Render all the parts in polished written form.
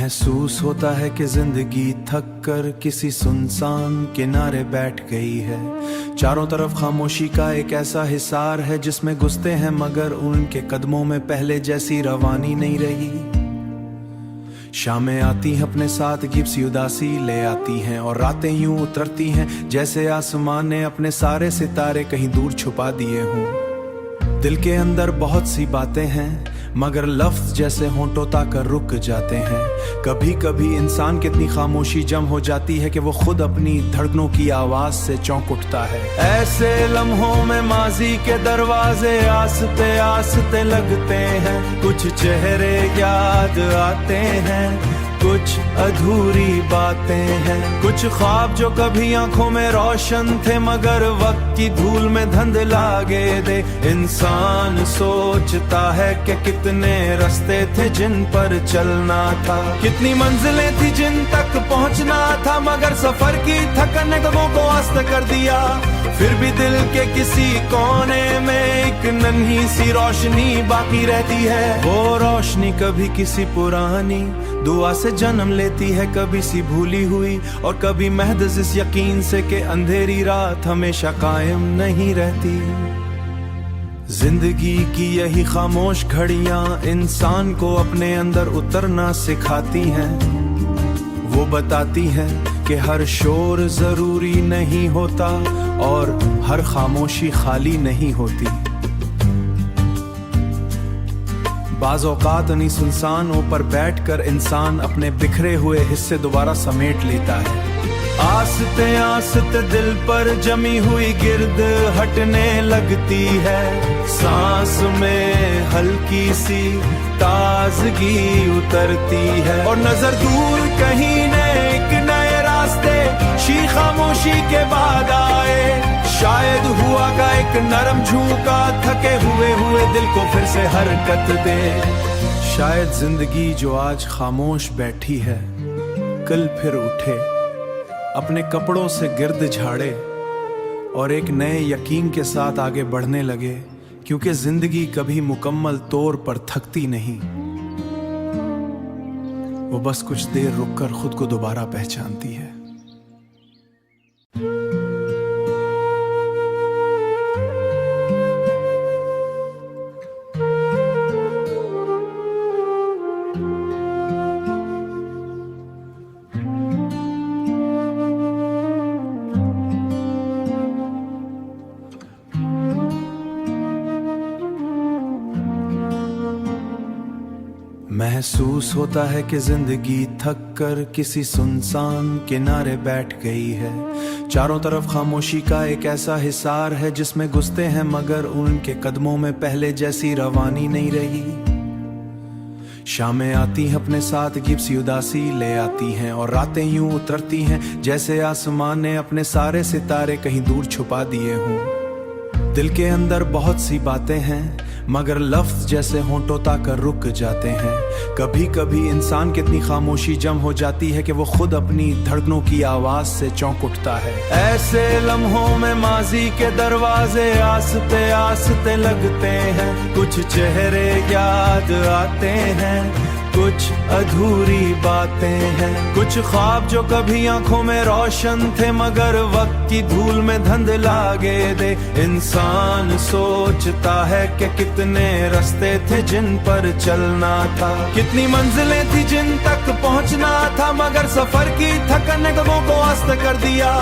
महसूस होता है कि जिंदगी थक कर किसी सुनसान किनारे बैठ गई है। चारों तरफ खामोशी का एक ऐसा हिसार है जिसमें घुसते हैं मगर उनके कदमों में पहले जैसी रवानी नहीं रही। शामें आती हैं अपने साथ अजीब सी उदासी ले आती हैं और रातें यूं उतरती हैं जैसे आसमान ने अपने सारे सितारे कहीं दूर छुपा दिए हों। दिल के अंदर बहुत सी बातें हैं मगर लफ्ज जैसे होंठों तक रुक जाते हैं। कभी कभी इंसान की इतनी खामोशी जम हो जाती है कि वो खुद अपनी धड़कनों की आवाज से चौंक उठता है। ऐसे लम्हों में माजी के दरवाजे आस्ते आस्ते लगते हैं। कुछ चेहरे याद आते हैं, कुछ अधूरी बातें हैं, कुछ ख्वाब जो कभी आंखों में रोशन थे मगर वक्त की धूल में धुंधला दे। इंसान सोचता है कि कितने रास्ते थे जिन पर चलना था, कितनी मंजिलें थी जिन तक पहुंचना था, मगर सफर की थकन ने कदमों को आस्त कर दिया। फिर भी दिल के किसी कोने में एक नन्ही सी रोशनी बाकी रहती है। वो रोशनी कभी किसी पुरानी दुआ से जन्म लेती है, कभी सी भूली हुई और कभी महज इस यकीन से कि अंधेरी रात हमेशा कायम नहीं रहती। जिंदगी की यही खामोश घड़ियां इंसान को अपने अंदर उतरना सिखाती हैं। वो बताती हैं कि हर शोर जरूरी नहीं होता और हर खामोशी खाली नहीं होती। बाज़ औक़ात उन्हीं सुनसानों पर बैठकर इंसान अपने बिखरे हुए हिस्से दोबारा समेट लेता है। आस्ते आस्ते दिल पर जमी हुई गिर्द हटने लगती है। सांस में हल्की सी ताजगी उतरती है और नजर दूर कहीं एक नए रास्ते शी खामोशी के बाद आए। शायद हुआ का एक नरम झोंका थके हुए दिल को फिर से हरकत दे। शायद जिंदगी जो आज खामोश बैठी है कल फिर उठे, अपने कपड़ों से गिर्द झाड़े और एक नए यकीन के साथ आगे बढ़ने लगे, क्योंकि जिंदगी कभी मुकम्मल तौर पर थकती नहीं, वो बस कुछ देर रुककर खुद को दोबारा पहचानती है। महसूस होता है कि जिंदगी थक कर किसी सुनसान किनारे बैठ गई है। चारों तरफ खामोशी का एक ऐसा हिसार है जिसमें घुसते हैं मगर उनके कदमों में पहले जैसी रवानी नहीं रही। शामें आती हैं अपने साथ अजीब सी उदासी ले आती हैं और रातें यूं उतरती हैं जैसे आसमान ने अपने सारे सितारे कहीं दूर छुपा दिए हों। दिल के अंदर बहुत सी बातें हैं मगर लफ्ज जैसे होंठों तक रुक जाते हैं। कभी कभी इंसान की इतनी खामोशी जम हो जाती है कि वो खुद अपनी धड़कनों की आवाज से चौंक उठता है। ऐसे लम्हों में माजी के दरवाजे आस्ते आस्ते लगते हैं। कुछ चेहरे याद आते हैं, कुछ अधूरी बातें हैं, कुछ ख्वाब जो कभी आंखों में रोशन थे मगर वक्त की धूल में धुंधला दे। इंसान सोचता है कि कितने रास्ते थे जिन पर चलना था, कितनी मंजिलें थी जिन तक पहुंचना था, मगर सफर की थकन ने कदमों को आस्त कर दिया।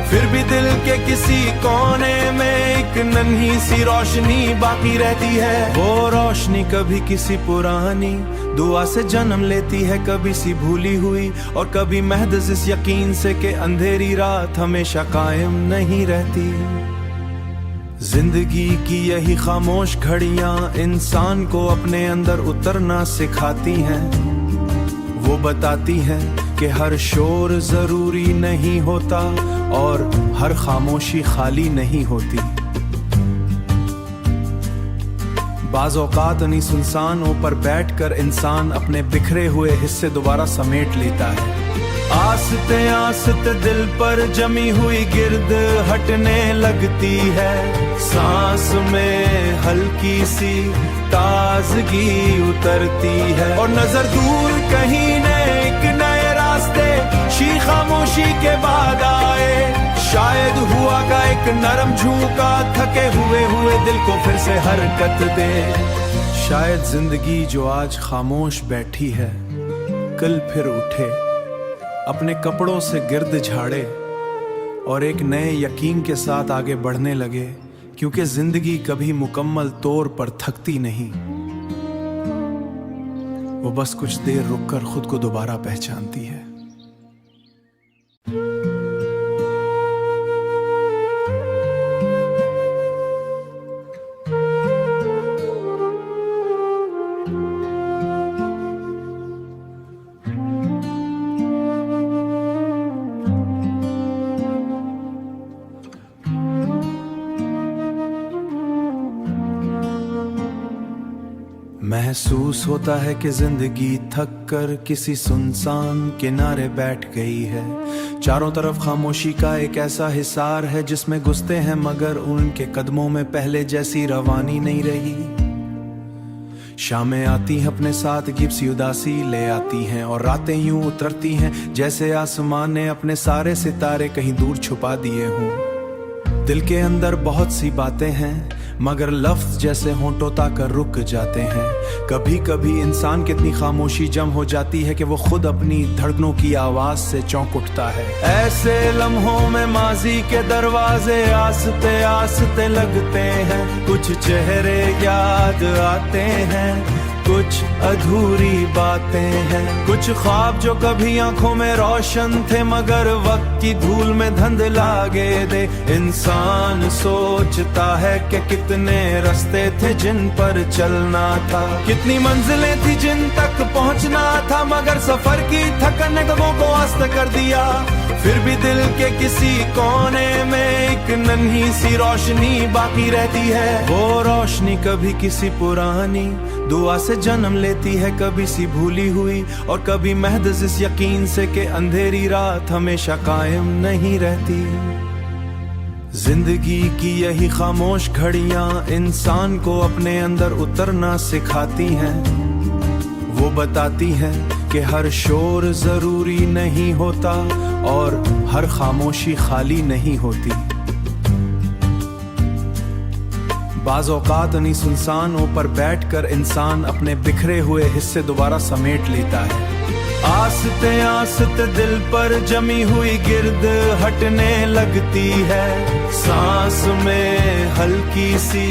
फिर भी दिल के किसी कोने में एक नन्ही सी रोशनी बाकी रहती है। वो रोशनी कभी किसी पुरानी दुआ से जन्म लेती है, कभी सी भूली हुई और कभी महज इस यकीन से कि अंधेरी रात हमेशा कायम नहीं रहती। जिंदगी की यही खामोश घड़ियां इंसान को अपने अंदर उतरना सिखाती हैं। वो बताती हैं कि हर शोर जरूरी नहीं होता और हर खामोशी खाली नहीं होती। बाज़ औक़ात उन्हीं सुनसानों पर बैठकर इंसान अपने बिखरे हुए हिस्से दोबारा समेट लेता है। आस्ते आस्ते दिल पर जमी हुई गिर्द हटने लगती है, सांस में हल्की सी ताजगी उतरती है। और नजर दूर कहीं ने एक नए रास्ते शी खामोशी के बाद आए, शायद हुआ का एक नरम झोंका थके हुए दिल को फिर से हरकत दे। शायद जिंदगी जो आज खामोश बैठी है कल फिर उठे, अपने कपड़ों से गिर्द झाड़े और एक नए यकीन के साथ आगे बढ़ने लगे, क्योंकि जिंदगी कभी मुकम्मल तौर पर थकती नहीं, वो बस कुछ देर रुककर खुद को दोबारा पहचानती है। महसूस होता है कि जिंदगी थक कर किसी सुनसान किनारे बैठ गई है। चारों तरफ खामोशी का एक ऐसा हिसार है जिसमें घुसते हैं मगर उनके कदमों में पहले जैसी रवानी नहीं रही। शामें आती हैं अपने साथ अजीब सी उदासी ले आती हैं, और रातें यूं उतरती हैं जैसे आसमान ने अपने सारे सितारे कहीं दूर छुपा दिए हों। दिल के अंदर बहुत सी बातें हैं मगर लफ्ज जैसे होंठों तक रुक जाते हैं। कभी कभी इंसान की इतनी खामोशी जम हो जाती है कि वो खुद अपनी धड़कनों की आवाज से चौंक उठता है। ऐसे लम्हों में माजी के दरवाजे आस्ते आस्ते लगते हैं, कुछ चेहरे याद आते हैं, कुछ अधूरी बातें हैं, कुछ ख्वाब जो कभी आंखों में रोशन थे मगर वक्त की धूल में धुंधला दे। इंसान सोचता है कि कितने रास्ते थे जिन पर चलना था, कितनी मंजिलें थी जिन तक पहुंचना था, मगर सफर की थकन ने कदमों को अस्त कर दिया। फिर भी दिल के किसी कोने में एक नन्ही सी रोशनी बाकी रहती है। वो रोशनी कभी किसी पुरानी दुआ से जन्म लेती है, कभी सी भूली हुई और कभी महज इस यकीन से कि अंधेरी रात हमेशा कायम नहीं रहती। जिंदगी की यही खामोश घड़ियां इंसान को अपने अंदर उतरना सिखाती हैं। वो बताती हैं कि हर शोर जरूरी नहीं होता और हर खामोशी खाली नहीं होती। बाज़ औक़ात उन्हीं सुनसानों पर बैठकर इंसान अपने बिखरे हुए हिस्से दोबारा समेट लेता है। आस्ते आस्ते दिल पर जमी हुई गिर्द हटने लगती है, सांस में हल्की सी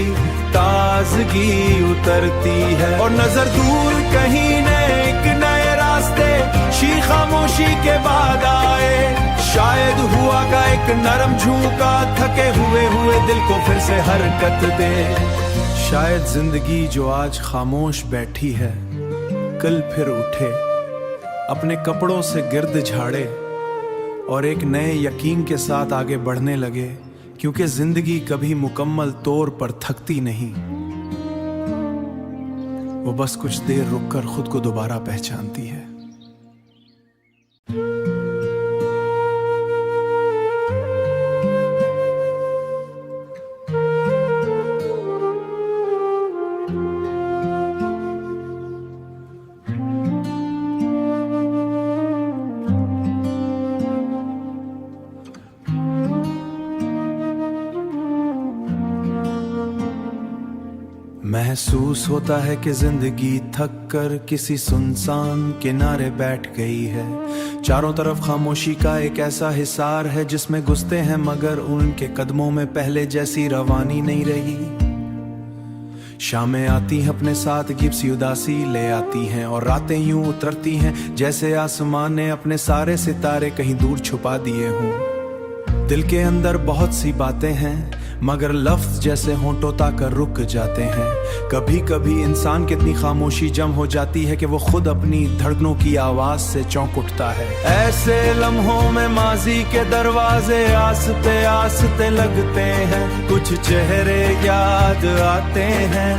ताजगी उतरती है। और नजर दूर कहीं ने एक नए रास्ते शी खामोशी के बाद आए, शायद हुआ का एक नरम झोंका थके हुए दिल को फिर से हरकत दे। शायद जिंदगी जो आज खामोश बैठी है कल फिर उठे, अपने कपड़ों से गिर्द झाड़े और एक नए यकीन के साथ आगे बढ़ने लगे, क्योंकि जिंदगी कभी मुकम्मल तौर पर थकती नहीं, वो बस कुछ देर रुककर खुद को दोबारा पहचानती है। महसूस होता है कि जिंदगी थक कर किसी सुनसान किनारे बैठ गई है। चारों तरफ खामोशी का एक ऐसा हिसार है जिसमें घुसते हैं मगर उनके कदमों में पहले जैसी रवानी नहीं रही। शामें आती हैं अपने साथ अजीब सी उदासी ले आती हैं, और रातें यूं उतरती हैं जैसे आसमान ने अपने सारे सितारे कहीं दूर छुपा दिए हों। दिल के अंदर बहुत सी बातें हैं मगर लफ्ज जैसे होंठों तक रुक जाते हैं। कभी कभी इंसान की इतनी खामोशी जम हो जाती है कि वो खुद अपनी धड़कनों की आवाज से चौंक उठता है। ऐसे लम्हों में माजी के दरवाजे आस्ते आस्ते लगते हैं, कुछ चेहरे याद आते हैं,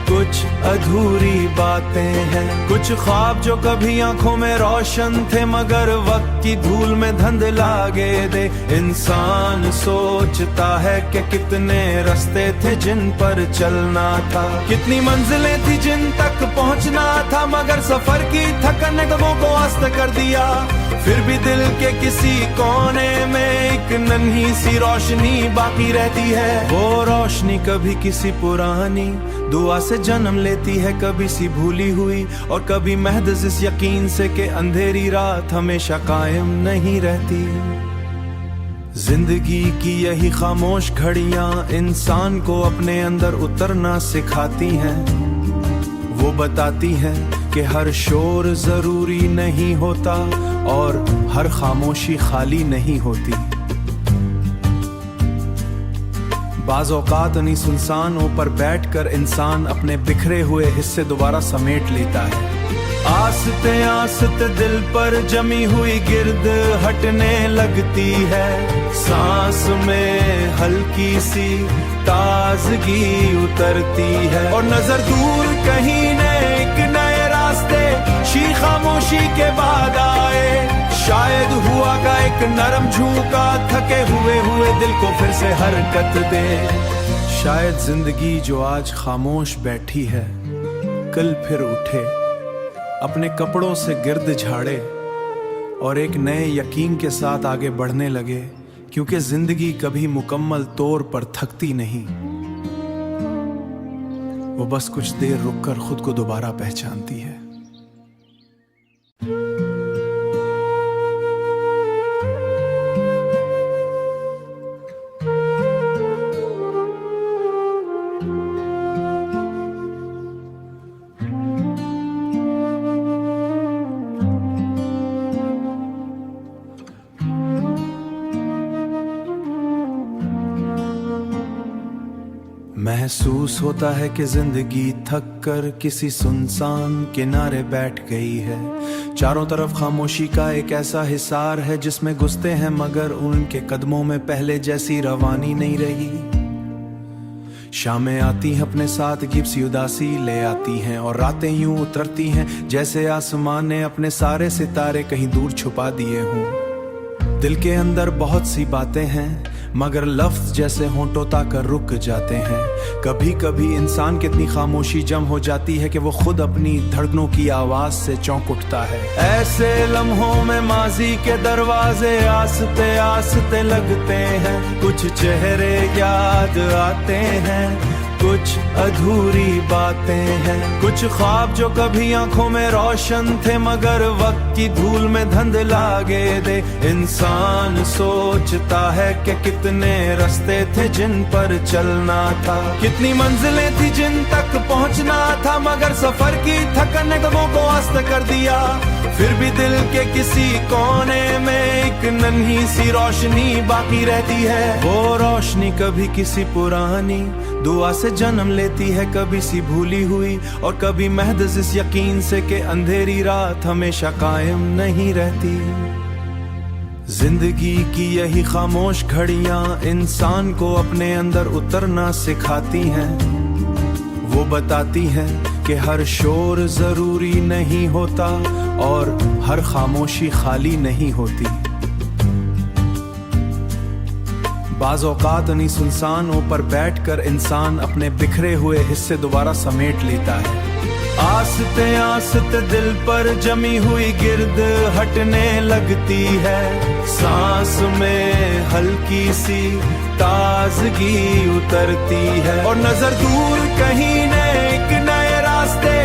कुछ अधूरी बातें हैं। कुछ ख्वाब जो कभी आंखों में रोशन थे मगर वक्त की धूल में धुंधला दे। इंसान सोचता है कि कितने रास्ते थे जिन पर चलना था, कितनी मंजिलें थी जिन तक पहुंचना था, मगर सफर की थकन ने कदमों को अस्त कर दिया। फिर भी दिल के किसी कोने में एक नन्ही सी रोशनी बाकी रहती है। वो रोशनी कभी किसी पुरानी दुआ से जन्म लेती है, कभी सी भूली हुई और कभी महज इस यकीन से कि अंधेरी रात हमेशा कायम नहीं रहती। जिंदगी की यही खामोश घड़ियां इंसान को अपने अंदर उतरना सिखाती हैं। वो बताती हैं कि हर शोर जरूरी नहीं होता और हर खामोशी खाली नहीं होती। बाज़ औक़ात उन्हीं सुनसानों पर बैठकर इंसान अपने बिखरे हुए हिस्से दोबारा समेट लेता है। आस्ते आस्ते दिल पर जमी हुई गिर्द हटने लगती है। सांस में हल्की सी ताजगी उतरती है और नजर दूर कहीं एक नए रास्ते शी खामोशी के बाद आए। शायद हुआ का एक नरम झोंका थके हुए दिल को फिर से हरकत दे। शायद जिंदगी जो आज खामोश बैठी है कल फिर उठे, अपने कपड़ों से गिर्द झाड़े और एक नए यकीन के साथ आगे बढ़ने लगे, क्योंकि जिंदगी कभी मुकम्मल तौर पर थकती नहीं, वो बस कुछ देर रुककर खुद को दोबारा पहचानती है। महसूस होता है कि जिंदगी थक कर किसी सुनसान किनारे बैठ गई है। चारों तरफ खामोशी का एक ऐसा हिसार है जिसमें घुसते हैं मगर उनके कदमों में पहले जैसी रवानी नहीं रही। शामें आती हैं अपने साथ अजीब सी उदासी ले आती हैं और रातें यूं उतरती हैं जैसे आसमान ने अपने सारे सितारे कहीं दूर छुपा दिए हों। दिल के अंदर बहुत सी बातें हैं मगर लफ्ज जैसे होंठों तक रुक जाते हैं। कभी कभी इंसान की इतनी खामोशी जम हो जाती है कि वो खुद अपनी धड़कनों की आवाज से चौंक उठता है। ऐसे लम्हों में माजी के दरवाजे आस्ते आस्ते लगते हैं। कुछ चेहरे याद आते हैं, कुछ अधूरी बातें हैं। कुछ ख्वाब जो कभी आंखों में रोशन थे मगर वक्त की धूल में धुंधला दे। इंसान सोचता है कि कितने रास्ते थे जिन पर चलना था, कितनी मंजिलें थी जिन तक पहुंचना था, मगर सफर की थकन ने कदमों को अस्त कर दिया। फिर भी दिल के किसी कोने में एक नन्ही सी रोशनी बाकी रहती है। वो रोशनी कभी किसी पुरानी दुआ से जन्म लेती है, कभी सी भूली हुई और कभी महज इस यकीन से कि अंधेरी रात हमेशा कायम नहीं रहती। जिंदगी की यही खामोश घड़ियां इंसान को अपने अंदर उतरना सिखाती हैं। वो बताती हैं कि हर शोर जरूरी नहीं होता और हर खामोशी खाली नहीं होती। बाज़ औक़ात उन्हीं सुनसानों पर बैठकर इंसान अपने बिखरे हुए हिस्से दोबारा समेट लेता है। आस्ते आस्ते दिल पर जमी हुई गिर्द हटने लगती है। सांस में हल्की सी ताजगी उतरती है और नजर दूर कहीं एक नए रास्ते